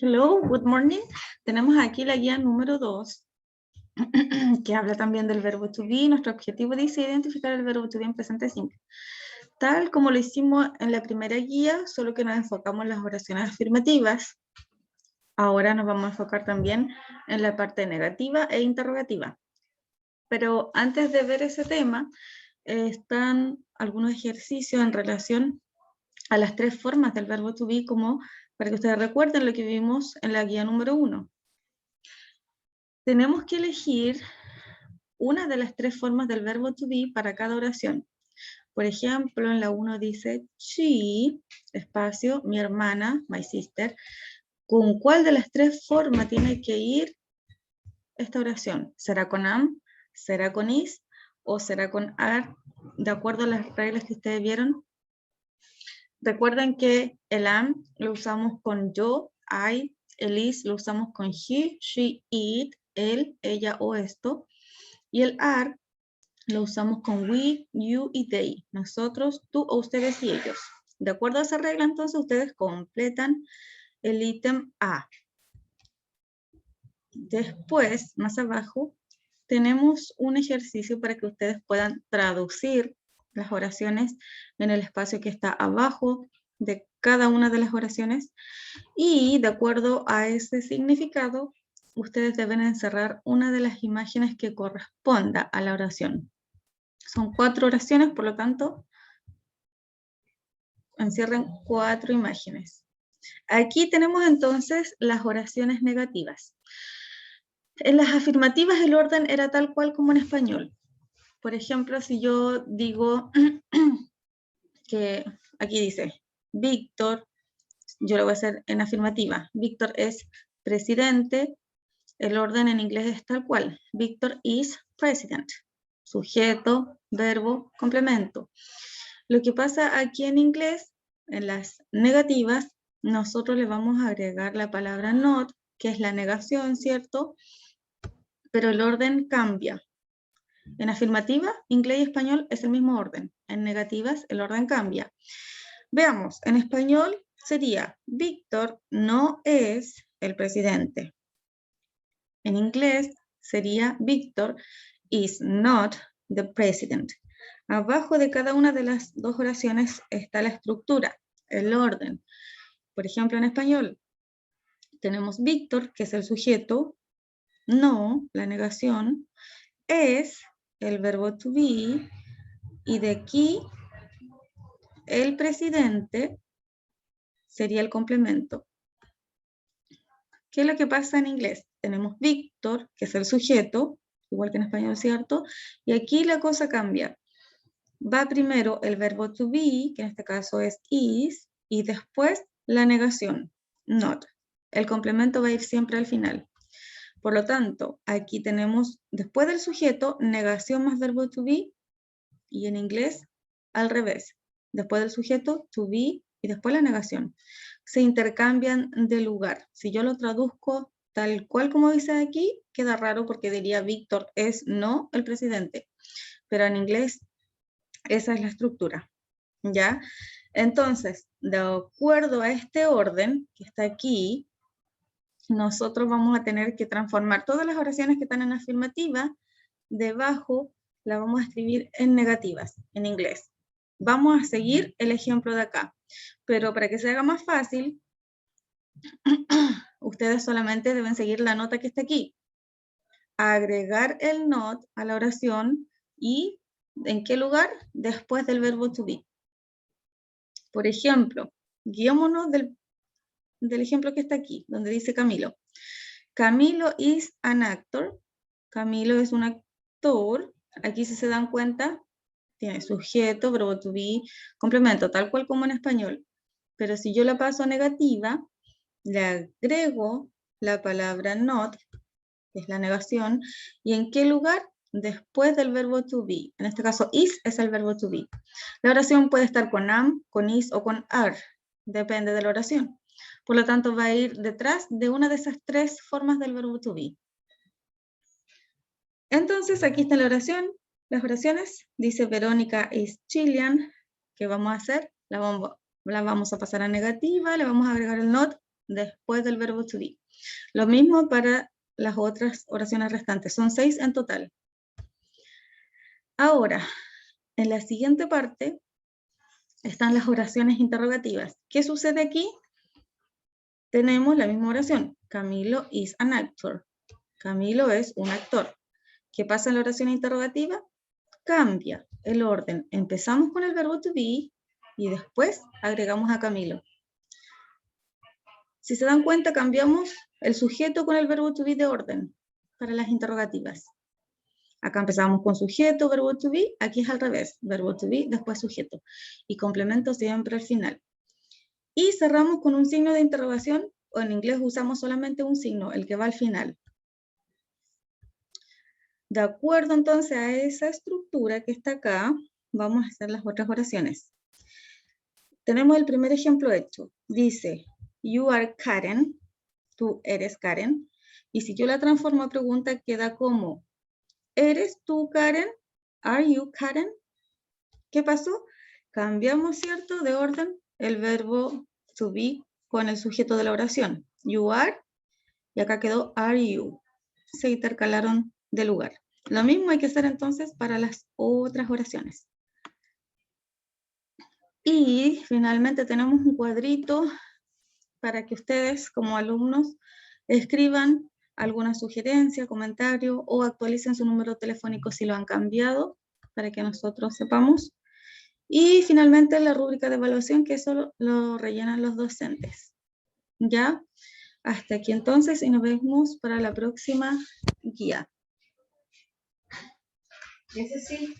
Hello, good morning. Tenemos aquí la guía número 2, que habla también del verbo to be. Nuestro objetivo dice identificar el verbo to be en presente simple. Tal como lo hicimos en la primera guía, solo que nos enfocamos en las oraciones afirmativas. Ahora nos vamos a enfocar también en la parte negativa e interrogativa. Pero antes de ver ese tema, están algunos ejercicios en relación a las tres formas del verbo to be, como para que ustedes recuerden lo que vimos en la guía número 1. Tenemos que elegir una de las tres formas del verbo to be para cada oración. Por ejemplo, en la 1 dice she, espacio, mi hermana, my sister. ¿Con cuál de las tres formas tiene que ir esta oración? ¿Será con am, será con is o será con are, de acuerdo a las reglas que ustedes vieron? Recuerden que el am lo usamos con yo, I, el is lo usamos con he, she, it, él, ella o esto. Y el are lo usamos con we, you y they. Nosotros, tú o ustedes y ellos. De acuerdo a esa regla, entonces ustedes completan el ítem A. Después, más abajo, tenemos un ejercicio para que ustedes puedan traducir las oraciones en el espacio que está abajo de cada una de las oraciones. Y de acuerdo a ese significado, ustedes deben encerrar una de las imágenes que corresponda a la oración. Son 4 oraciones, por lo tanto, encierran 4 imágenes. Aquí tenemos entonces las oraciones negativas. En las afirmativas el orden era tal cual como en español. Por ejemplo, si yo digo que aquí dice Víctor, yo lo voy a hacer en afirmativa. Víctor es presidente. El orden en inglés es tal cual. Víctor is president. Sujeto, verbo, complemento. Lo que pasa aquí en inglés, en las negativas, nosotros le vamos a agregar la palabra not, que es la negación, ¿cierto? Pero el orden cambia. En afirmativa, inglés y español es el mismo orden. En negativas, el orden cambia. Veamos, en español sería Víctor no es el presidente. En inglés sería Víctor is not the president. Abajo de cada una de las dos oraciones está la estructura, el orden. Por ejemplo, en español tenemos Víctor, que es el sujeto, no, la negación, es el verbo to be, y de aquí el presidente sería el complemento. ¿Qué es lo que pasa en inglés? Tenemos Víctor, que es el sujeto, igual que en español, ¿cierto? Y aquí la cosa cambia. Va primero el verbo to be, que en este caso es is, y después la negación, not. El complemento va a ir siempre al final. Por lo tanto, aquí tenemos, después del sujeto, negación más verbo to be, y en inglés, al revés. Después del sujeto, to be, y después la negación. Se intercambian de lugar. Si yo lo traduzco tal cual como dice aquí, queda raro porque diría Víctor es no el presidente. Pero en inglés, esa es la estructura, ¿ya? Entonces, de acuerdo a este orden que está aquí, nosotros vamos a tener que transformar todas las oraciones que están en afirmativa, debajo la vamos a escribir en negativas, en inglés. Vamos a seguir el ejemplo de acá, pero para que se haga más fácil, ustedes solamente deben seguir la nota que está aquí. Agregar el not a la oración y ¿en qué lugar? Después del verbo to be. Por ejemplo, guiémonos del ejemplo que está aquí, donde dice Camilo. Camilo is an actor. Camilo es un actor. Aquí si se dan cuenta, tiene sujeto, verbo to be, complemento, tal cual como en español. Pero si yo la paso a negativa, le agrego la palabra not, que es la negación, ¿y en qué lugar? Después del verbo to be. En este caso, is es el verbo to be. La oración puede estar con am, con is o con are. Depende de la oración. Por lo tanto, va a ir detrás de una de esas tres formas del verbo to be. Entonces, aquí está la oración. Las oraciones. Dice Verónica is Chilean. ¿Qué vamos a hacer? La vamos a pasar a negativa. Le vamos a agregar el not después del verbo to be. Lo mismo para las otras oraciones restantes. Son 6 en total. Ahora, en la siguiente parte están las oraciones interrogativas. ¿Qué sucede aquí? Tenemos la misma oración. Camilo is an actor. Camilo es un actor. ¿Qué pasa en la oración interrogativa? Cambia el orden. Empezamos con el verbo to be y después agregamos a Camilo. Si se dan cuenta, cambiamos el sujeto con el verbo to be de orden para las interrogativas. Acá empezamos con sujeto, verbo to be, aquí es al revés, verbo to be, después sujeto. Y complemento siempre al final. Y cerramos con un signo de interrogación, o en inglés usamos solamente un signo, el que va al final. De acuerdo entonces a esa estructura que está acá, vamos a hacer las otras oraciones. Tenemos el primer ejemplo hecho. Dice, you are Karen, tú eres Karen. Y si yo la transformo a pregunta, queda como, ¿eres tú Karen? Are you Karen? ¿Qué pasó? Cambiamos, ¿cierto?, de orden el verbo to be con el sujeto de la oración. You are, y acá quedó are you. Se intercalaron de lugar. Lo mismo hay que hacer entonces para las otras oraciones. Y finalmente tenemos un cuadrito para que ustedes como alumnos escriban alguna sugerencia, comentario o actualicen su número telefónico si lo han cambiado para que nosotros sepamos. Y finalmente la rúbrica de evaluación, que eso lo rellenan los docentes. ¿Ya? Hasta aquí entonces y nos vemos para la próxima guía. Ese sí.